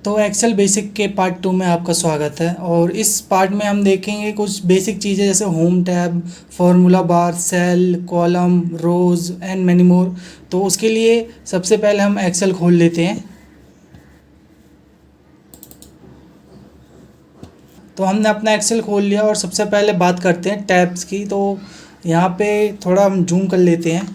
तो Excel basic के part 2 में आपका स्वागत है। और इस पार्ट में हम देखेंगे कुछ बेसिक चीज़ें जैसे home tab, formula bar, cell, column, rows and many more. तो उसके लिए सबसे पहले हम एक्सेल खोल लेते हैं। तो हमने अपना एक्सेल खोल लिया और सबसे पहले बात करते हैं टैब्स की। तो यहाँ पे थोड़ा हम जूम कर लेते हैं।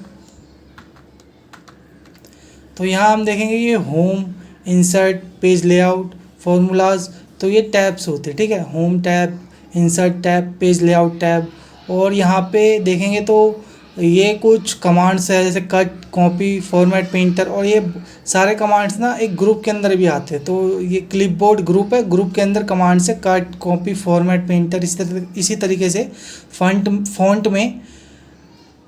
तो यहाँ हम देखेंगे ये home, insert, page layout, formulas, तो ये टैब्स होते हैं। ठीक है, home tab, insert tab, page layout tab. और यहाँ पे देखेंगे तो ये कुछ कमांड्स है जैसे कट, कॉपी, फॉर्मेट, पेंटर। और ये सारे कमांड्स ना एक ग्रुप के अंदर भी आते हैं। तो ये क्लिपबोर्ड ग्रुप है, ग्रुप के अंदर कमांड्स है कट, कॉपी, फॉर्मेट, पेंटर। इसी तरीके से फॉन्ट में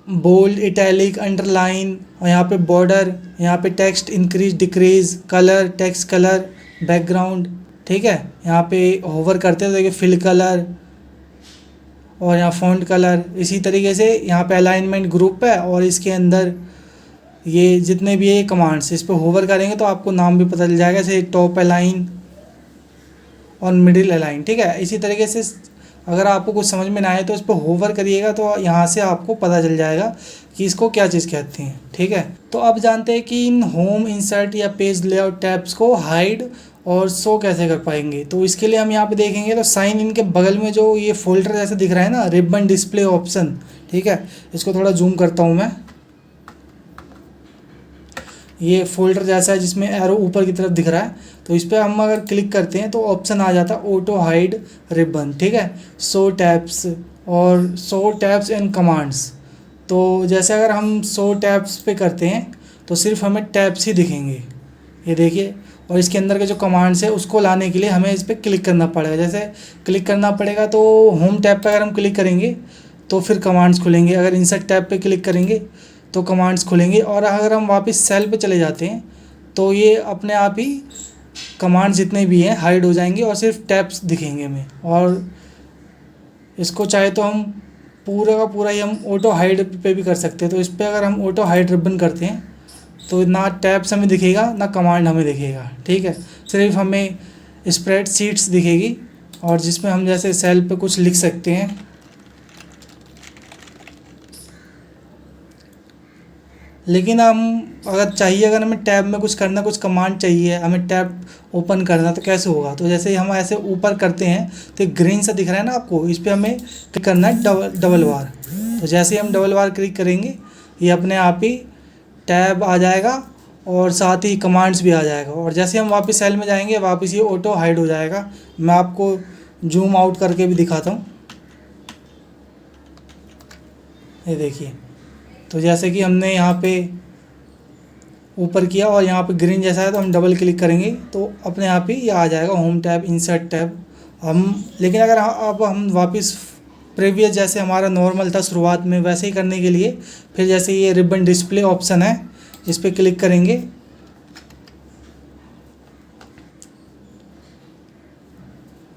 बोल्ड, इटैलिक, अंडरलाइन, और यहाँ पे बॉर्डर, यहाँ पे text increase decrease, colour, text colour, background. ठीक है, यहाँ पे होवर करते हैं तो देखिए फिल कलर और यहाँ फॉन्ट कलर। इसी तरीके से यहाँ पे अलाइनमेंट ग्रुप है और इसके अंदर ये जितने भी ये कमांड्स, इस पर होवर करेंगे तो आपको नाम भी पता चल जाएगा, जैसे टॉप अलाइन और मिडिल अलाइन। ठीक है, इसी तरीके से अगर आपको कुछ समझ में ना आए तो इस पर होवर करिएगा तो यहाँ से आपको पता चल जाएगा कि इसको क्या चीज़ कहते हैं। ठीक है, तो अब जानते हैं कि इन होम, इंसर्ट या पेज लेआउट टैब्स को हाइड और शो कैसे कर पाएंगे। तो इसके लिए हम यहाँ पे देखेंगे तो साइन इन के बगल में जो ये फोल्डर जैसे दिख रहा है ना, रिबन डिस्प्ले ऑप्शन। ठीक है, इसको थोड़ा जूम करता हूँ मैं। ये फोल्डर जैसा है जिसमें एरो ऊपर की तरफ दिख रहा है। तो इस पर हम अगर क्लिक करते हैं तो ऑप्शन आ जाता है ऑटो हाइड रिबन। ठीक है, शो टैब्स और शो टैब्स एंड कमांड्स। तो जैसे अगर हम शो टैब्स पे करते हैं तो सिर्फ हमें टैब्स ही दिखेंगे, ये देखिए। और इसके अंदर के जो कमांड्स है उसको लाने के लिए हमें इस पर क्लिक करना पड़ेगा। जैसे क्लिक करना पड़ेगा तो होम टैब पर अगर हम क्लिक करेंगे तो फिर कमांड्स खुलेंगे, अगर इंसर्ट टैब पे क्लिक करेंगे तो कमांड्स खुलेंगे। और अगर हम वापस सेल पे चले जाते हैं तो ये अपने आप ही कमांड्स जितने भी हैं हाइड हो जाएंगे और सिर्फ टैब्स दिखेंगे हमें। और इसको चाहे तो हम पूरा का पूरा ही हम ऑटो हाइड पे भी कर सकते हैं। तो इस पर अगर हम ऑटो हाइड रिबन करते हैं तो ना टैब्स हमें दिखेगा ना कमांड हमें दिखेगा। ठीक है, सिर्फ हमें स्प्रेड शीट्स दिखेगी और जिसमें हम जैसे सेल पे कुछ लिख सकते हैं। लेकिन हम अगर चाहिए, अगर हमें टैब में कुछ करना, कुछ कमांड चाहिए, हमें टैब ओपन करना, तो कैसे होगा। तो जैसे हम ऐसे ऊपर करते हैं तो ग्रीन सा दिख रहा है ना आपको, इस पर हमें क्लिक करना है डबल बार। तो जैसे ही हम डबल बार क्लिक करेंगे ये अपने आप ही टैब आ जाएगा और साथ ही कमांड्स भी आ जाएगा। और जैसे हम वापस सेल में जाएंगे वापस ये ऑटो हाइड हो जाएगा। मैं आपको जूम आउट करके भी दिखाता हूँ, ये देखिए। तो जैसे कि हमने यहाँ पे ऊपर किया और यहाँ पे ग्रीन जैसा है तो हम डबल क्लिक करेंगे तो अपने आप ही ये आ जाएगा होम टैब, इंसर्ट टैब। लेकिन अगर अब हम वापस प्रीवियस जैसे हमारा नॉर्मल था शुरुआत में वैसे ही करने के लिए फिर जैसे ये रिबन डिस्प्ले ऑप्शन है इस पर क्लिक करेंगे।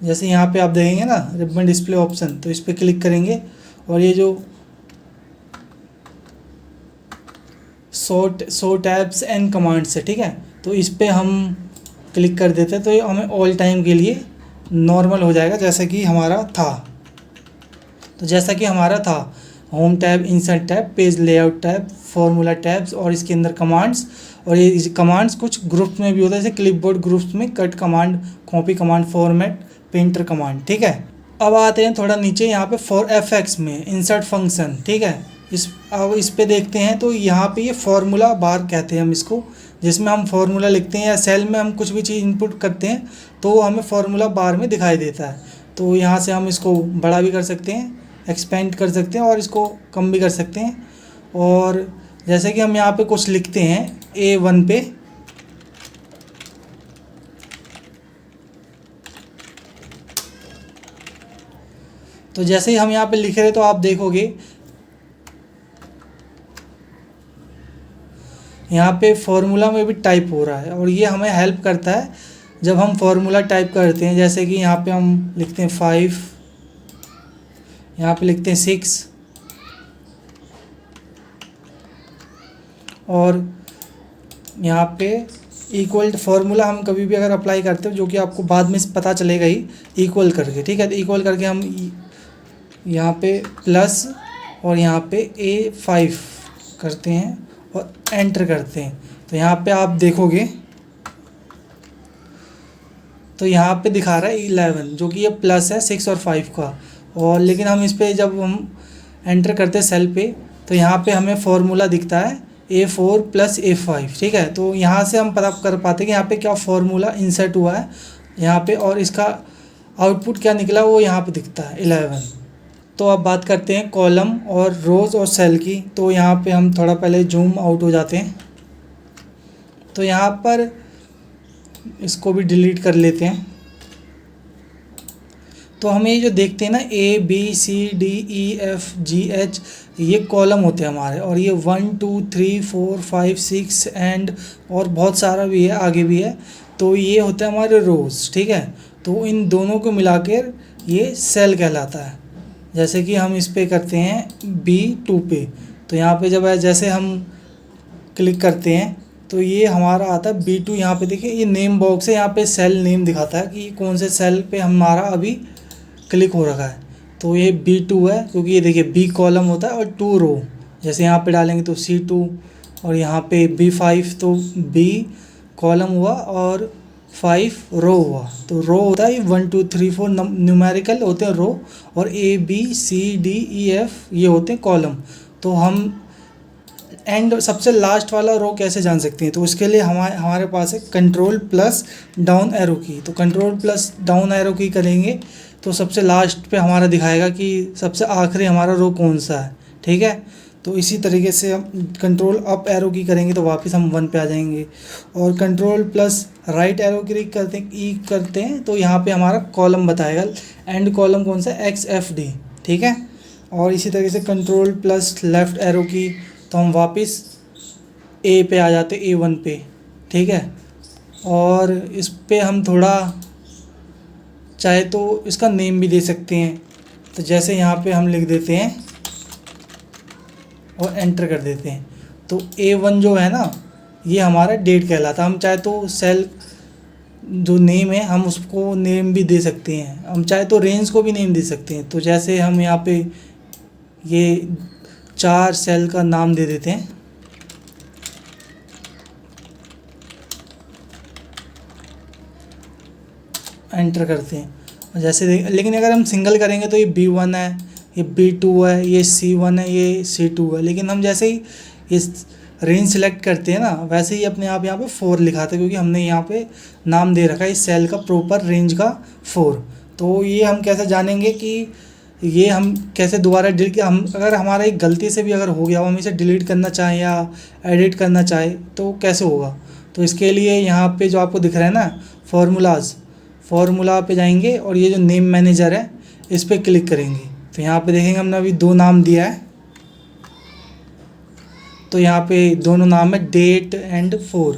जैसे यहाँ पे आप देखेंगे ना रिबन डिस्प्ले ऑप्शन, तो इस पर क्लिक करेंगे और ये जो शो टैब्स एंड कमांड्स है, ठीक है, तो इस पे हम क्लिक कर देते हैं तो ये हमें ऑल टाइम के लिए नॉर्मल हो जाएगा जैसा कि हमारा था। तो जैसा कि हमारा था home tab, insert tab, page layout tab, formula tabs और इसके अंदर कमांड्स। और ये कमांड्स कुछ ग्रुप्स में भी होता है, जैसे क्लिपबोर्ड ग्रुप्स में cut command, copy command, format, painter command. ठीक है, अब आते हैं थोड़ा नीचे यहाँ पे फॉर एफएक्स में इंसर्ट फंक्शन। ठीक है, अब इस पे देखते हैं तो यहाँ पे ये फार्मूला बार कहते हैं हम इसको, जिसमें हम फार्मूला लिखते हैं या सेल में हम कुछ भी चीज़ इनपुट करते हैं तो हमें फार्मूला बार में दिखाई देता है। तो यहाँ से हम इसको बड़ा भी कर सकते हैं, एक्सपेंड कर सकते हैं और इसको कम भी कर सकते हैं। और जैसे कि हम यहाँ पे कुछ लिखते हैं A1 पे, तो जैसे ही हम यहाँ पे लिख रहे तो आप देखोगे यहाँ पे फार्मूला में भी टाइप हो रहा है। और ये हमें हेल्प करता है जब हम फार्मूला टाइप करते हैं। जैसे कि यहाँ पे हम लिखते हैं 5, यहाँ पे लिखते हैं 6 और यहाँ पे इक्वल फार्मूला हम कभी भी अगर अप्लाई करते हो, जो कि आपको बाद में पता चलेगा ही, इक्वल करके, ठीक है। तो इक्वल करके हम यहाँ पे प्लस और यहाँ पे A5 करते हैं और एंटर करते हैं। तो यहाँ पे आप देखोगे तो यहाँ पे दिखा रहा है 11, जो कि ये प्लस है 6 और 5 का। और लेकिन हम इस पर जब हम एंटर करते हैं सेल पे, तो यहाँ पे हमें फार्मूला दिखता है A4 + A5, ठीक है। तो यहाँ से हम पता कर पाते हैं कि यहाँ पे क्या फार्मूला इंसर्ट हुआ है यहाँ पे, और इसका आउटपुट क्या निकला वो यहाँ पे दिखता है 11। तो अब बात करते हैं कॉलम और रोज़ और सेल की। तो यहाँ पे हम थोड़ा पहले जूम आउट हो जाते हैं। तो यहाँ पर इसको भी डिलीट कर लेते हैं। तो हमें ये जो देखते हैं ना ABCDEFGH, ये कॉलम होते हैं हमारे, और ये 1 2 3 4 5 6 एंड और बहुत सारा भी है, आगे भी है। तो ये होते हैं हमारे रोज़, ठीक है। तो इन दोनों को मिलाकर ये सेल कहलाता है। जैसे कि हम इस पे करते हैं B2 पे, तो यहाँ पे जब जैसे हम क्लिक करते हैं तो ये हमारा आता है B2। यहाँ पे देखिए ये नेम बॉक्स है, यहाँ पे सेल नेम दिखाता है कि कौन से सेल पे हमारा अभी क्लिक हो रखा है। तो ये B2 है, क्योंकि ये देखिए B कॉलम होता है और 2 रो। जैसे यहाँ पे डालेंगे तो C2, और यहाँ पे B5 तो B कॉलम हुआ और 5 रो हुआ। तो रो होता है 1 2 3 4 न्यूमेरिकल होते हैं रो, और ABCDEF ये होते हैं कॉलम। तो हम एंड सबसे लास्ट वाला रो कैसे जान सकते हैं? तो उसके लिए हमारे पास है कंट्रोल प्लस डाउन एरो की। तो कंट्रोल प्लस डाउन एरो की करेंगे तो सबसे लास्ट पे हमारा दिखाएगा कि सबसे आखिरी हमारा रो कौन सा है, ठीक है। तो इसी तरीके से हम कंट्रोल अप एरो की करेंगे तो वापस हम 1 पे आ जाएंगे, और कंट्रोल प्लस राइट एरो की करते हैं तो यहाँ पे हमारा कॉलम बताएगा, एंड कॉलम कौन सा है, XFD, ठीक है। और इसी तरीके से कंट्रोल प्लस लेफ़्ट एरो की तो हम वापस A पे आ जाते, A1 पे, ठीक है। और इस पे हम थोड़ा चाहे तो इसका नेम भी दे सकते हैं। तो जैसे यहाँ पे हम लिख देते हैं और एंटर कर देते हैं, तो A1 जो है ना ये हमारा डेट कहलाता है। हम चाहे तो सेल जो नेम है हम उसको नेम भी दे सकते हैं, हम चाहे तो रेंज को भी नेम दे सकते हैं। तो जैसे हम यहाँ पे ये 4 सेल का नाम दे देते हैं, एंटर करते हैं। जैसे लेकिन अगर हम सिंगल करेंगे तो ये B1 है, ये B2 है, ये C1 है, ये C2 है। लेकिन हम जैसे ही इस रेंज सेलेक्ट करते हैं ना, वैसे ही अपने आप यहाँ पे 4 लिखाते हैं, क्योंकि हमने यहाँ पे नाम दे रखा है इस सेल का प्रॉपर रेंज का 4। तो ये हम कैसे जानेंगे कि ये हम कैसे दोबारा डिलीट, हम अगर हमारा एक गलती से भी अगर हो गया, हम इसे डिलीट करना चाहें या एडिट करना चाहें तो कैसे होगा? तो इसके लिए यहाँ पे जो आपको दिख रहा है ना फार्मूला पे जाएंगे, और ये जो नेम मैनेजर है इस पर क्लिक करेंगे। तो यहाँ पे देखेंगे हमने अभी 2 नाम दिया है, तो यहाँ पे दोनों नाम है डेट एंड 4,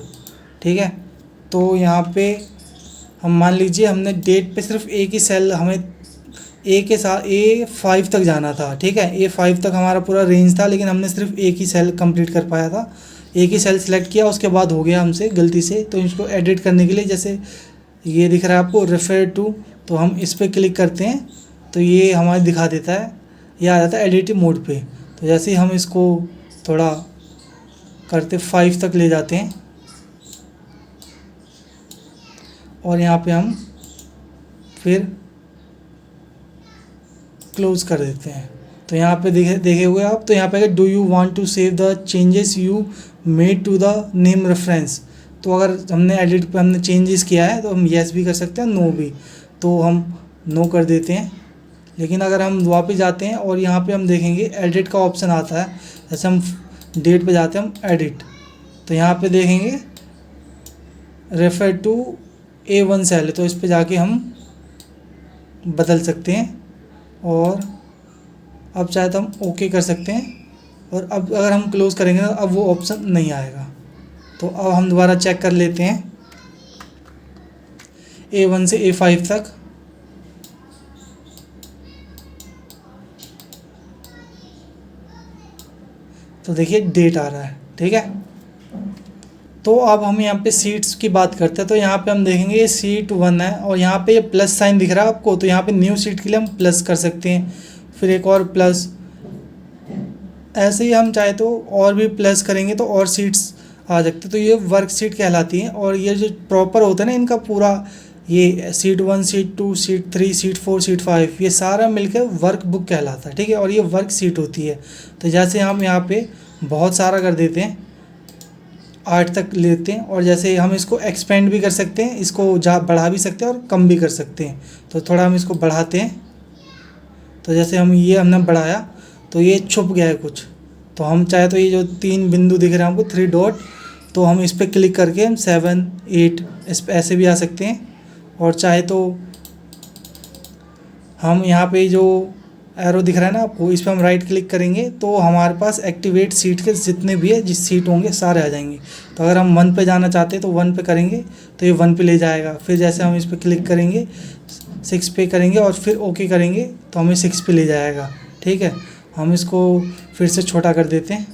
ठीक है। तो यहाँ पे हम मान लीजिए हमने डेट पे सिर्फ एक ही सेल, हमें ए के साथ A5 तक जाना था, ठीक है। A5 तक हमारा पूरा रेंज था, लेकिन हमने सिर्फ एक ही सेल कंप्लीट कर पाया था, एक ही सेल सेलेक्ट किया, उसके बाद हो गया हमसे गलती से। तो इसको एडिट करने के लिए जैसे ये दिख रहा है आपको रेफर टू, तो हम इस पर क्लिक करते हैं तो ये हमारे दिखा देता है, ये आ जाता है एडिटिव मोड पे। तो जैसे ही हम इसको थोड़ा करते 5 तक ले जाते हैं, और यहाँ पे हम फिर क्लोज कर देते हैं। तो यहाँ पे देखे हुए आप, तो यहाँ पे do you want to save the changes you made to the name reference. तो अगर हमने एडिट पे हमने चेंजेस किया है तो हम येस भी कर सकते हैं, नो भी, तो हम नो कर देते हैं। लेकिन अगर हम वापस जाते हैं और यहाँ पे हम देखेंगे एडिट का ऑप्शन आता है, जैसे हम डेट पे जाते हैं हम एडिट, तो यहाँ पे देखेंगे रेफर टू A1 सेल, तो इस पे जाके हम बदल सकते हैं, और अब चाहे तो हम ओके कर सकते हैं। और अब अगर हम क्लोज़ करेंगे तो अब वो ऑप्शन नहीं आएगा। तो अब हम दोबारा चेक कर लेते हैं A1 से A5 तक। तो देखिए डेट आ रहा है, ठीक है। तो अब हम यहाँ पे सीट्स की बात करते हैं। तो यहाँ पे हम देखेंगे ये सीट 1 है और यहाँ पे ये प्लस साइन दिख रहा है आपको, तो यहाँ पे न्यू सीट के लिए हम प्लस कर सकते हैं, फिर एक और प्लस। ऐसे ही हम चाहे तो और भी प्लस करेंगे तो और सीट्स आ सकते हैं, तो ये वर्क सीट कहलाती हैं। और ये जो प्रॉपर होता है ना इनका पूरा, ये seat 1 seat 2 seat 3 seat 4 seat 5, ये सारा मिलकर वर्क बुक कहलाता है, ठीक है। और ये वर्क सीट होती है। तो जैसे हम यहाँ पे बहुत सारा कर देते हैं, 8 तक लेते हैं, और जैसे हम इसको एक्सपेंड भी कर सकते हैं, इसको बढ़ा भी सकते हैं और कम भी कर सकते हैं। तो थोड़ा हम इसको बढ़ाते हैं, तो जैसे हमने बढ़ाया तो ये छुप गया है कुछ। तो हम चाहे तो ये जो 3 बिंदु दिख रहे हैं हमको 3 डॉट, तो हम इस पर क्लिक करके हम 7 8 इस पे ऐसे भी आ सकते हैं। और चाहे तो हम यहाँ पे जो एरो दिख रहा है ना आपको, इस पर हम राइट क्लिक करेंगे तो हमारे पास एक्टिवेट सीट के जितने भी है जिस सीट होंगे सारे आ जाएंगे। तो अगर हम 1 पे जाना चाहते हैं तो 1 पे करेंगे तो ये 1 पे ले जाएगा। फिर जैसे हम इस पर क्लिक करेंगे 6 पे करेंगे और फिर ओके करेंगे तो हमें 6 पे ले जाएगा, ठीक है। हम इसको फिर से छोटा कर देते हैं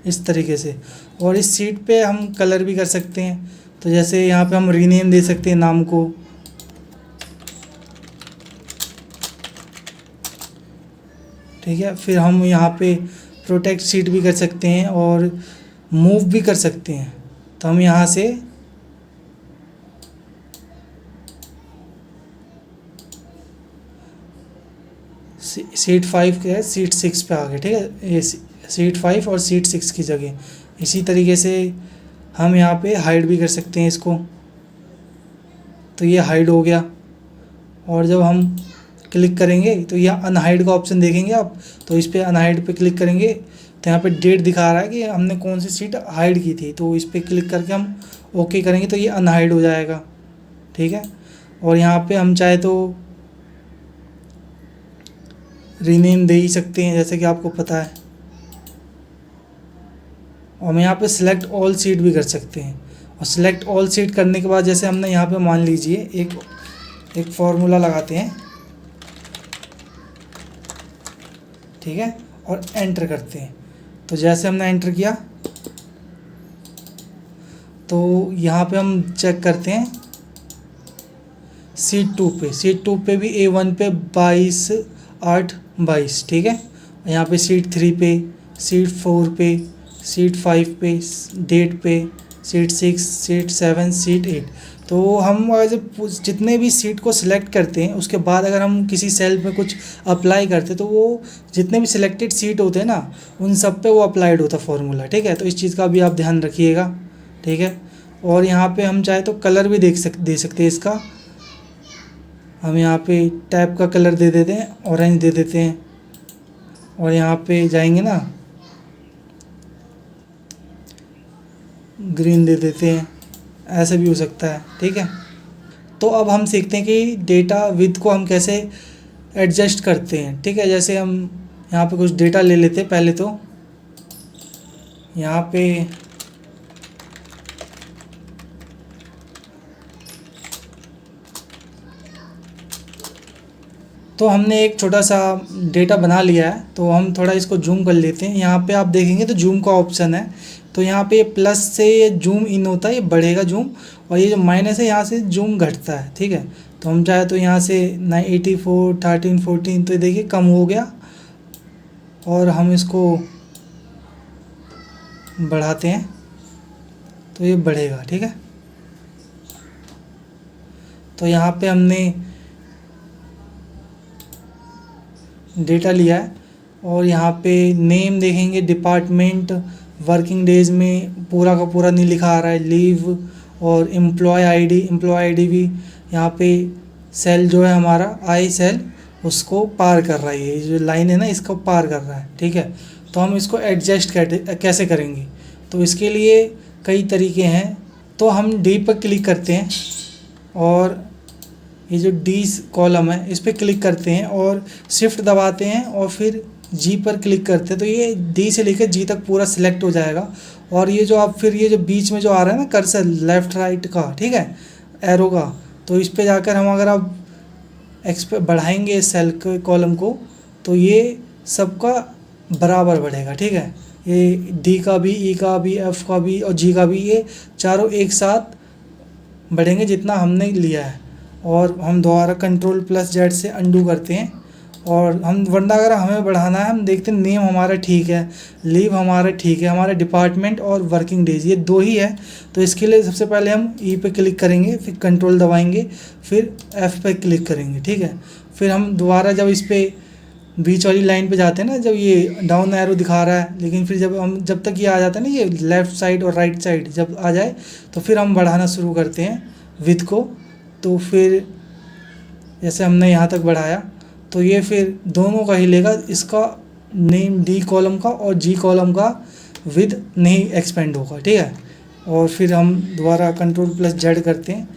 इस तरीके से। और इस सीट पे हम कलर भी कर सकते हैं, तो जैसे यहाँ पे हम रीनेम दे सकते हैं नाम को, ठीक है। फिर हम यहाँ पे प्रोटेक्ट सीट भी कर सकते हैं और मूव भी कर सकते हैं। तो हम यहाँ से सीट 5 के सीट 6 पे आ गए, ठीक है। ये सीट 5 और सीट 6 की जगह। इसी तरीके से हम यहाँ पे हाइड भी कर सकते हैं इसको, तो ये हाइड हो गया। और जब हम क्लिक करेंगे तो यहाँ अनहाइड का ऑप्शन देखेंगे आप, तो इस पर अनहाइड पे क्लिक करेंगे तो यहाँ पे डेट दिखा रहा है कि हमने कौन सी सीट हाइड की थी। तो इस पर क्लिक करके हम ओके करेंगे तो ये अनहाइड हो जाएगा, ठीक है। और यहाँ पे हम चाहे तो रीनेम दे ही सकते हैं जैसे कि आपको पता है। और हम यहाँ पे सिलेक्ट ऑल सीट भी कर सकते हैं। और सिलेक्ट ऑल सीट करने के बाद जैसे हमने यहाँ पे मान लीजिए एक फॉर्मूला लगाते हैं, ठीक है, और एंटर करते हैं। तो जैसे हमने एंटर किया तो यहाँ पे हम चेक करते हैं सीट 2 पे भी A1 पे 22 8 22, ठीक है। यहाँ पे सीट 3 पे, सीट 4 पे, सीट 5 पे, डेट पे, सीट 6 सीट 7 सीट 8। तो हम अगर जितने भी सीट को सिलेक्ट करते हैं उसके बाद अगर हम किसी सेल में कुछ अप्लाई करते हैं तो वो जितने भी सिलेक्टेड सीट होते हैं ना उन सब पे वो अप्लाइड होता है फार्मूला, ठीक है। तो इस चीज़ का भी आप ध्यान रखिएगा, ठीक है। और यहाँ पे हम चाहे तो कलर भी दे सकते हैं इसका। हम यहाँ पे टैब का कलर दे देते हैं, ऑरेंज दे देते हैं। और यहाँ पे जाएंगे ना ग्रीन दे देते हैं, ऐसे भी हो सकता है, ठीक है। तो अब हम सीखते हैं कि डेटा विड्थ को हम कैसे एडजस्ट करते हैं, ठीक है। जैसे हम यहाँ पे कुछ डेटा ले लेते हैं। पहले तो यहाँ पे तो हमने एक छोटा सा डेटा बना लिया है, तो हम थोड़ा इसको जूम कर लेते हैं। यहाँ पे आप देखेंगे तो जूम का ऑप्शन है, तो यहाँ पे प्लस से जूम इन होता है, ये बढ़ेगा जूम, और ये जो माइनस है यहाँ से जूम घटता है, ठीक है। तो हम चाहे तो यहाँ से 84 13 14, तो देखिए कम हो गया। और हम इसको बढ़ाते हैं तो ये बढ़ेगा, ठीक है। तो यहाँ पे हमने डेटा लिया है और यहाँ पे नेम देखेंगे, डिपार्टमेंट, वर्किंग डेज में पूरा का पूरा नहीं लिखा आ रहा है, लीव, और एम्प्लॉय आईडी भी यहाँ पे सेल जो है हमारा आई सेल उसको पार कर रहा है, ये जो लाइन है ना इसको पार कर रहा है, ठीक है। तो हम इसको एडजस्ट कैसे करेंगे, तो इसके लिए कई तरीके हैं। तो हम डी पर क्लिक करते हैं और ये जो डी कॉलम है इस पर क्लिक करते हैं और शिफ्ट दबाते हैं और फिर जी पर क्लिक करते हैं, तो ये डी से लेकर जी तक पूरा सिलेक्ट हो जाएगा। और ये जो आप फिर ये जो बीच में जो आ रहा है ना कर्सर लेफ़्ट राइट का, ठीक है, एरो का, तो इस पे जाकर हम अगर आप बढ़ाएंगे सेल के कॉलम को तो ये सबका बराबर बढ़ेगा, ठीक है। ये डी का भी, ई का भी, एफ का भी और जी का भी, ये चारों एक साथ बढ़ेंगे जितना हमने लिया है। और हम दोबारा कंट्रोल प्लस जेड से अंडू करते हैं और हम, वरना अगर हमें बढ़ाना है, हम देखते हैं नेम हमारा ठीक है, लीव हमारा ठीक है, हमारा डिपार्टमेंट और वर्किंग डेज ये 2 ही है। तो इसके लिए सबसे पहले हम ई पे क्लिक करेंगे, फिर कंट्रोल दबाएंगे, फिर एफ़ पे क्लिक करेंगे, ठीक है। फिर हम दोबारा जब इस पे बीच वाली लाइन पे जाते हैं ना, जब ये डाउन एरो दिखा रहा है, लेकिन फिर जब तक ये आ जाता है ना, ये लेफ़्ट साइड और राइट साइड जब आ जाए तो फिर हम बढ़ाना शुरू करते हैं विथ को। तो फिर जैसे हमने यहाँ तक बढ़ाया तो ये फिर दोनों का ही लेगा, इसका नेम डी कॉलम का और जी कॉलम का विद नहीं एक्सपेंड होगा, ठीक है। और फिर हम दोबारा कंट्रोल प्लस जेड करते हैं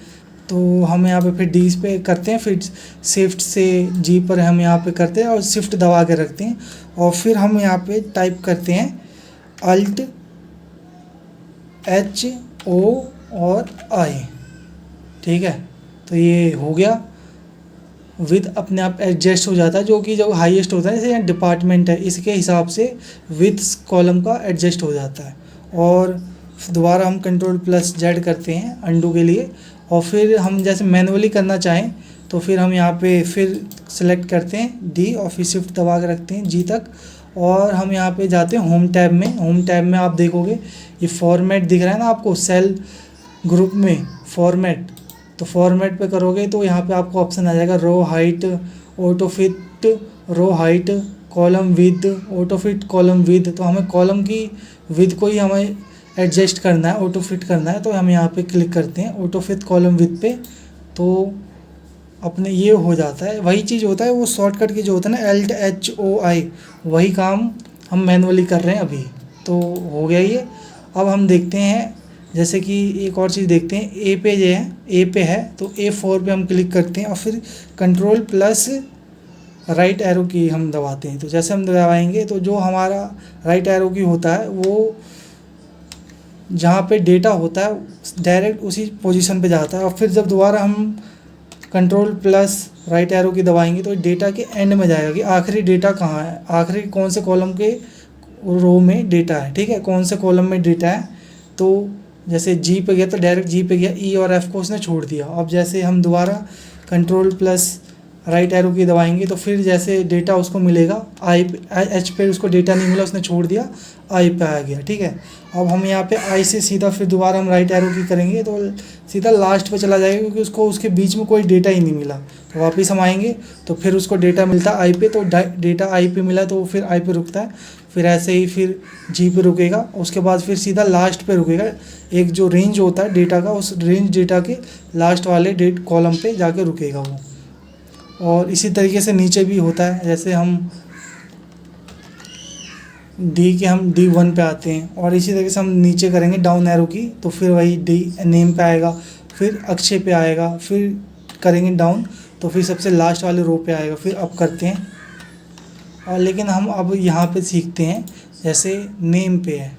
तो हम यहाँ पे फिर डी पे करते हैं, फिर शिफ्ट से जी पर हम यहाँ पे करते हैं और शिफ्ट दबा के रखते हैं और फिर हम यहाँ पे टाइप करते हैं अल्ट एच ओ और आई, ठीक है। तो ये हो गया, विद अपने आप एडजस्ट हो जाता है, जो कि जो हाईएस्ट होता है, जैसे यहाँ डिपार्टमेंट है इसके हिसाब से विद कॉलम का एडजस्ट हो जाता है। और दोबारा हम कंट्रोल प्लस जेड करते हैं अंडू के लिए और फिर हम जैसे मैनुअली करना चाहें तो फिर हम यहाँ पे फिर सेलेक्ट करते हैं डी और फिर शिफ्ट दबा के रखते हैं जी तक और हम यहाँ पे जाते हैं होम टैब में। होम टैब में आप देखोगे ये फॉर्मेट दिख रहा है ना आपको, सेल ग्रुप में फॉर्मेट, तो फॉर्मेट पे करोगे तो यहाँ पे आपको ऑप्शन आ जाएगा row height, auto fit row height, column width, auto fit column width. तो हमें कॉलम की विद को ही हमें एडजस्ट करना है, ऑटो फिट करना है, तो हम यहाँ पे क्लिक करते हैं ऑटो फिट कॉलम विद पे। तो अपने ये हो जाता है, वही चीज़ होता है वो शॉर्टकट की जो होता है ना एल्ट एच ओ आई, वही काम हम मैनुअली कर रहे हैं अभी। तो हो गया ये। अब हम देखते हैं जैसे कि एक और चीज़ देखते हैं, ए पे जो है, ए पे है तो A4 पे हम क्लिक करते हैं और फिर कंट्रोल प्लस राइट एरो की हम दबाते हैं। तो जैसे हम दबाएंगे तो जो हमारा राइट एरो की होता है वो जहाँ पे डेटा होता है डायरेक्ट उसी पोजीशन पे जाता है और फिर जब दोबारा हम कंट्रोल प्लस राइट एरो की दबाएंगे तो डेटा के एंड में जाएगा कि आखिरी डेटा कहाँ है, आखिरी कौन से कॉलम के रो में डेटा है, ठीक है, कौन से कॉलम में डेटा है। तो जैसे जी पे गया तो डायरेक्ट जी पे गया, ई और एफ़ को उसने छोड़ दिया। अब जैसे हम दोबारा कंट्रोल प्लस राइट एरो की दबाएंगे तो फिर जैसे डेटा उसको मिलेगा आई एच पे उसको डेटा नहीं मिला, उसने छोड़ दिया, आई पे आ गया, ठीक है। अब हम यहाँ पे आई से सीधा फिर दोबारा हम राइट एरो की करेंगे तो सीधा लास्ट पे चला जाएगा क्योंकि उसको उसके बीच में कोई डेटा ही नहीं मिला। तो वापस हम आएंगे तो फिर उसको डेटा मिलता है आई पे, तो डेटा आई पे मिला तो फिर आई पे रुकता है, फिर ऐसे ही फिर जी पे रुकेगा, उसके बाद फिर सीधा लास्ट पे रुकेगा। एक जो रेंज होता है डेटा का, उस रेंज डेटा के लास्ट वाले डेट कॉलम पे जाके रुकेगा वो। और इसी तरीके से नीचे भी होता है, जैसे हम हम D1 पे आते हैं और इसी तरीके से हम नीचे करेंगे डाउन एरो की तो फिर वही डी नेम पे आएगा, फिर अक्षय पे आएगा, फिर करेंगे डाउन तो फिर सबसे लास्ट वाले रो पे आएगा, फिर अप करते हैं। और लेकिन हम अब यहाँ पे सीखते हैं जैसे नेम पे है,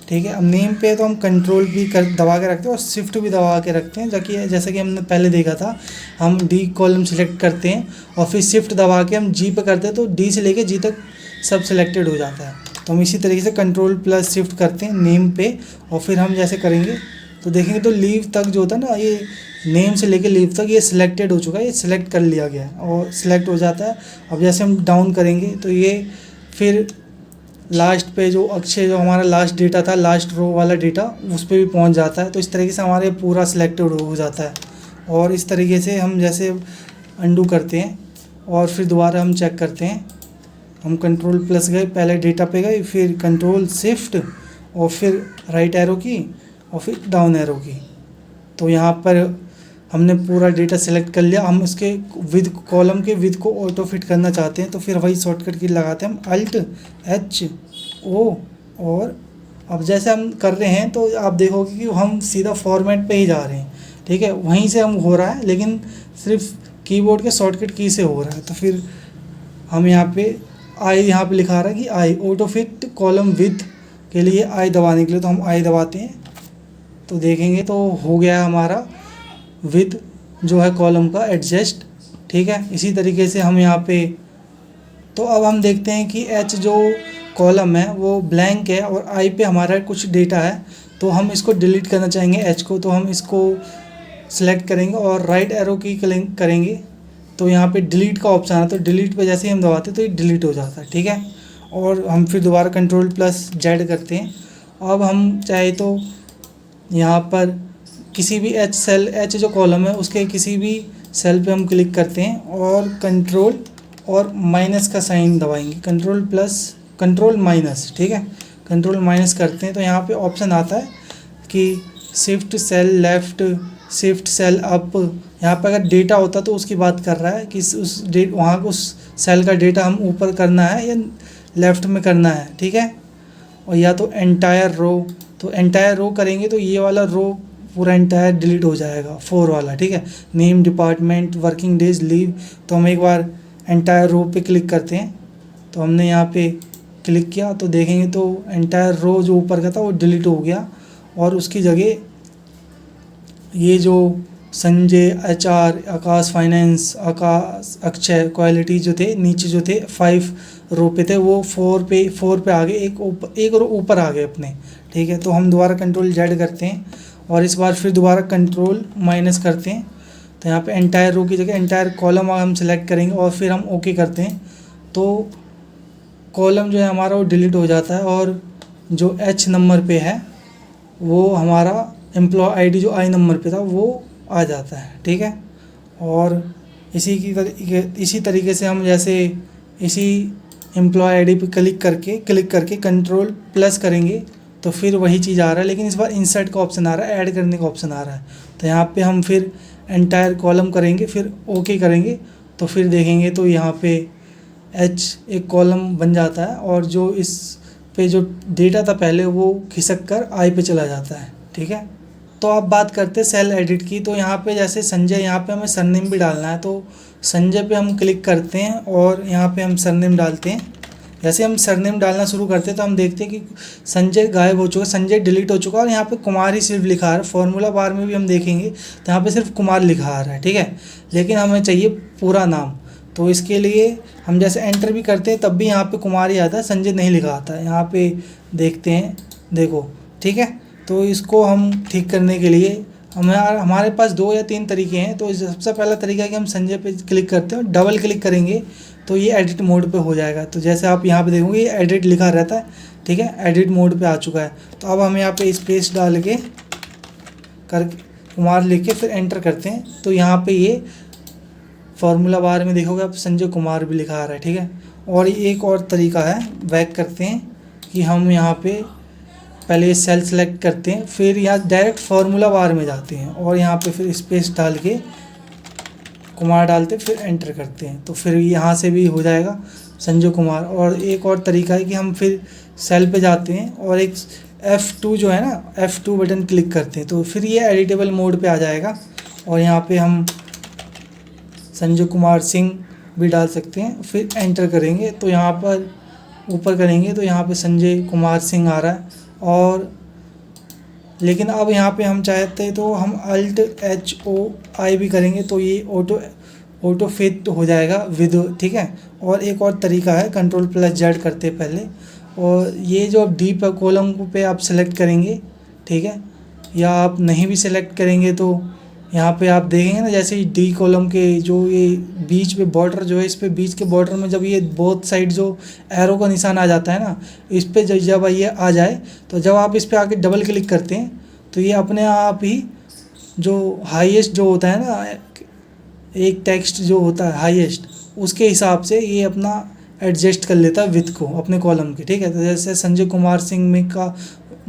ठीक है। अब नेम पे है तो हम कंट्रोल भी दबा के रखते हैं और शिफ्ट भी दबा के रखते हैं, ताकि जैसा कि हमने पहले देखा था हम डी कॉलम सेलेक्ट करते हैं और फिर शिफ्ट दबा के हम जी पे करते हैं तो डी से लेके जी तक सब सिलेक्टेड हो जाता है। तो हम इसी तरीके से कंट्रोल प्लस शिफ्ट करते हैं नेम पे और फिर हम जैसे करेंगे तो देखेंगे तो लीव तक जो होता है ना, ये नेम से लेके लीव तक ये सिलेक्टेड हो चुका है, ये सिलेक्ट कर लिया गया है और सिलेक्ट हो जाता है। अब जैसे हम डाउन करेंगे तो ये फिर लास्ट पे जो अक्षय जो हमारा लास्ट डेटा था, लास्ट रो वाला डेटा उस पर भी पहुंच जाता है। तो इस तरीके से हमारे पूरा सिलेक्टेड हो जाता है। और इस तरीके से हम जैसे अंडू करते हैं और फिर दोबारा हम चेक करते हैं, हम कंट्रोल प्लस गए, पहले डेटा पे गए, फिर कंट्रोल शिफ्ट और फिर राइट एरो की और फिर डाउन एरो की। तो यहाँ पर हमने पूरा डेटा सेलेक्ट कर लिया। हम उसके विद कॉलम के विद को ऑटो फिट करना चाहते हैं तो फिर वही शॉर्टकट की लगाते हैं हम अल्ट एच ओ। और अब जैसे हम कर रहे हैं तो आप देखोगे कि हम सीधा फॉर्मेट पे ही जा रहे हैं, ठीक है, वहीं से हम हो रहा है लेकिन सिर्फ कीबोर्ड के शॉर्टकट की से हो रहा है। तो फिर हम यहाँ पे आई, यहाँ पे लिखा रहा है कि आई ऑटो फिट कॉलम विद के लिए आई दबाने के लिए तो हम आई दबाते हैं तो देखेंगे तो हो गया हमारा विद जो है कॉलम का एडजस्ट, ठीक है। इसी तरीके से हम यहाँ पे तो अब हम देखते हैं कि एच जो कॉलम है वो ब्लैंक है और आई पे हमारा कुछ डेटा है, तो हम इसको डिलीट करना चाहेंगे एच को, तो हम इसको सेलेक्ट करेंगे और राइट एरो की क्लिक करेंगे तो यहाँ पे डिलीट का ऑप्शन आता है, तो डिलीट पे जैसे ही हम दबाते हैं तो ये डिलीट हो जाता है, ठीक है। और हम फिर दोबारा कंट्रोल प्लस जेड करते हैं। अब हम चाहे तो यहाँ पर किसी भी एच सेल, एच जो कॉलम है उसके किसी भी सेल पे हम क्लिक करते हैं और कंट्रोल और माइनस का साइन दबाएंगे, कंट्रोल माइनस, ठीक है। कंट्रोल माइनस करते हैं तो यहाँ पे ऑप्शन आता है कि shift cell left, shift cell up. यहाँ पर अगर डेटा होता तो उसकी बात कर रहा है कि उस वहाँ उस सेल का डेटा हम ऊपर करना है या लेफ़्ट में करना है, ठीक है। और या तो एंटायर रो, तो एंटायर रो करेंगे तो ये वाला रो पूरा एंटायर डिलीट हो जाएगा, 4 वाला, ठीक है। Name, department, working days, leave. तो हम एक बार एंटायर रो पे क्लिक करते हैं, तो हमने यहाँ पे क्लिक किया तो देखेंगे तो एंटायर रो जो ऊपर का था वो डिलीट हो गया और उसकी जगह ये जो संजय, HR, आकाश फाइनेंस, आकाश, अक्षय, क्वालिटी जो थे नीचे जो थे 5 रो पे थे वो 4 पे आ गए, एक रो ऊपर आ गए अपने, ठीक है। तो हम दोबारा कंट्रोल जेड करते हैं और इस बार फिर दोबारा कंट्रोल माइनस करते हैं, तो यहाँ पे एंटायर रो की जगह एंटायर कॉलम हम सेलेक्ट करेंगे और फिर हम ओके करते हैं तो कॉलम जो है हमारा वो डिलीट हो जाता है और जो H नंबर पे है वो हमारा एम्प्लॉय आईडी जो I नंबर पे था वो आ जाता है, ठीक है। और इसी तरीके से हम जैसे इसी एम्प्लॉय आईडी पे क्लिक करके कंट्रोल प्लस करेंगे तो फिर वही चीज़ आ रहा है, लेकिन इस बार इंसर्ट का ऑप्शन आ रहा है, ऐड करने का ऑप्शन आ रहा है। तो यहाँ पे हम फिर एंटायर कॉलम करेंगे, फिर ओके करेंगे तो फिर देखेंगे तो यहाँ पे H एक कॉलम बन जाता है और जो इस पे जो डेटा था पहले वो खिसक कर आई पे चला जाता है, ठीक है। तो अब बात करते हैं सेल एडिट की। तो यहाँ पे जैसे संजय, यहाँ पे हमें सरनेम भी डालना है, तो संजय पे हम क्लिक करते हैं और यहाँ पे हम सरनेम डालते हैं। जैसे हम सरनेम डालना शुरू करते हैं तो हम देखते हैं कि संजय गायब हो चुका, संजय डिलीट हो चुका और यहाँ पे कुमार ही सिर्फ लिखा आ रहा है। फॉर्मूला बार में भी हम देखेंगे तो यहाँ पे सिर्फ कुमार लिखा आ रहा है, ठीक है। लेकिन हमें चाहिए पूरा नाम, तो इसके लिए हम जैसे एंटर भी करते हैं तब भी यहाँ पे कुमार ही आता है, संजय नहीं लिखा आता है। यहाँ पे देखते हैं, देखो, ठीक है। तो इसको हम ठीक करने के लिए हमारे पास 2 या 3 तरीके हैं। तो सबसे पहला तरीका है कि हम संजय पे क्लिक करते हैं, डबल क्लिक करेंगे तो ये एडिट मोड पे हो जाएगा। तो जैसे आप यहाँ पे देखोगे ये एडिट लिखा रहता है, ठीक है, एडिट मोड पे आ चुका है। तो अब हम यहाँ पे स्पेस डाल के कुमार लिख के फिर एंटर करते हैं तो यहाँ पे ये फार्मूला बार में देखोगे आप संजय कुमार भी लिखा आ रहा है, ठीक है। और एक और तरीका है, बैक करते हैं कि हम यहाँ पे पहले सेल सेलेक्ट करते हैं, फिर यहाँ डायरेक्ट फार्मूला बार में जाते हैं और यहाँ पे फिर स्पेस डाल के कुमार डालते फिर एंटर करते हैं तो फिर यहाँ से भी हो जाएगा संजय कुमार। और एक और तरीका है कि हम फिर सेल पे जाते हैं और एक F2 जो है ना, F2 बटन क्लिक करते हैं तो फिर ये एडिटेबल मोड पे आ जाएगा और यहाँ पे हम संजय कुमार सिंह भी डाल सकते हैं, फिर एंटर करेंगे तो यहाँ पर ऊपर करेंगे तो यहाँ पे संजय कुमार सिंह आ रहा है। और लेकिन अब यहाँ पे हम चाहते हैं तो हम Alt HOI भी करेंगे तो ये ऑटो फिट हो जाएगा विद, ठीक है। और एक और तरीका है, कंट्रोल प्लस जेड करते पहले, और ये जो अब डी पर कॉलम पे आप सेलेक्ट करेंगे, ठीक है, या आप नहीं भी सेलेक्ट करेंगे तो यहाँ पे आप देखेंगे ना, जैसे डी कॉलम के जो ये बीच पे बॉर्डर जो है, इस पे बीच के बॉर्डर में जब ये बोथ साइड जो एरो का निशान आ जाता है ना, इस पे जब ये आ जाए तो जब आप इस पे आके डबल क्लिक करते हैं तो ये अपने आप ही जो हाईएस्ट जो होता है ना, एक टेक्स्ट जो होता है हाईएस्ट, उसके हिसाब से ये अपना एडजस्ट कर लेता है विथ को अपने कॉलम के, ठीक है। तो जैसे संजय कुमार सिंह में का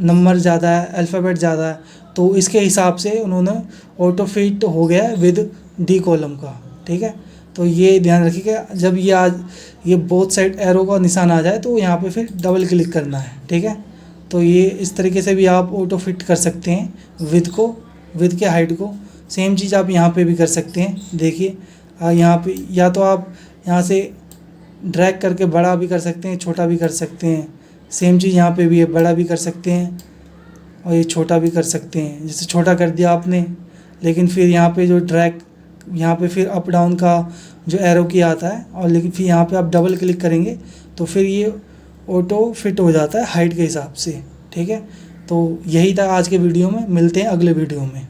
नंबर ज़्यादा है, अल्फ़ाबेट ज़्यादा है, तो इसके हिसाब से उन्होंने ऑटो फिट हो गया विद डी कॉलम का, ठीक है। तो ये ध्यान रखिएगा, जब ये बोथ साइड एरो का निशान आ जाए तो यहाँ पे फिर डबल क्लिक करना है, ठीक है। तो ये इस तरीके से भी आप ऑटो फिट कर सकते हैं विद के हाइट को। सेम चीज़ आप यहाँ पे भी कर सकते हैं, देखिए यहाँ पे या तो आप यहाँ से ड्रैग करके बड़ा भी कर सकते हैं, छोटा भी कर सकते हैं। सेम चीज़ यहाँ पे भी है, बड़ा भी कर सकते हैं और ये छोटा भी कर सकते हैं। जैसे छोटा कर दिया आपने, लेकिन फिर यहाँ पे जो ड्रैग, यहाँ पे फिर अप डाउन का जो एरो की आता है, और लेकिन फिर यहाँ पे आप डबल क्लिक करेंगे तो फिर ये ऑटो फिट हो जाता है हाइट के हिसाब से। ठीक है, तो यही था आज के वीडियो में, मिलते हैं अगले वीडियो में।